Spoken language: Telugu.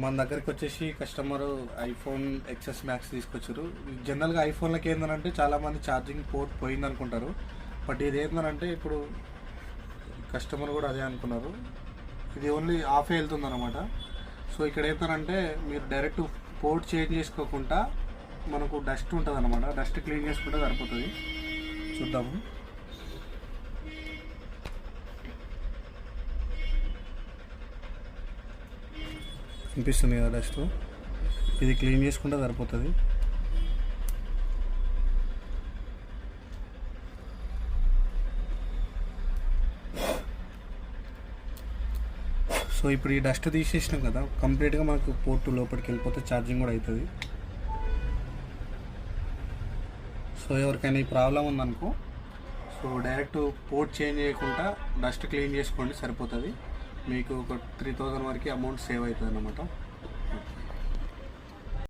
మన దగ్గరికి వచ్చేసి కస్టమర్ ఐఫోన్ ఎక్సెస్ మ్యాక్స్ తీసుకొచ్చారు. జనరల్గా ఐఫోన్లకి ఏంటంటే చాలామంది ఛార్జింగ్ పోర్ట్ పోయింది అనుకుంటారు. బట్ ఇది ఏంటంటే ఇప్పుడు కస్టమర్ కూడా అదే అనుకున్నారు. ఇది ఓన్లీ హాఫే వెళ్తుంది అనమాట. సో ఇక్కడ ఏంటంటే మీరు డైరెక్ట్ పోర్ట్ చేంజ్ చేసుకోకుండా మనకు డస్ట్ ఉంటుంది అనమాట. డస్ట్ క్లీన్ చేసుకుంటే సరిపోతుంది. చూద్దాము. కనిపిస్తుంది కదా డస్ట్. ఇది క్లీన్ చేసుకుంటే సరిపోతుంది. సో ఇప్పుడు ఈ డస్ట్ తీసేసినాం కదా, కంప్లీట్గా మనకు పోర్ట్ లోపలికి వెళ్ళిపోతే ఛార్జింగ్ కూడా అవుతుంది. సో ఎవరికైనా ఈ ప్రాబ్లం ఉందనుకో, సో డైరెక్ట్ పోర్ట్ చేంజ్ చేయకుండా డస్ట్ క్లీన్ చేసుకోండి, సరిపోతుంది. మీకు ఒక 3000 వరకు అమౌంట్ సేవ్ అవుతుంది అన్నమాట.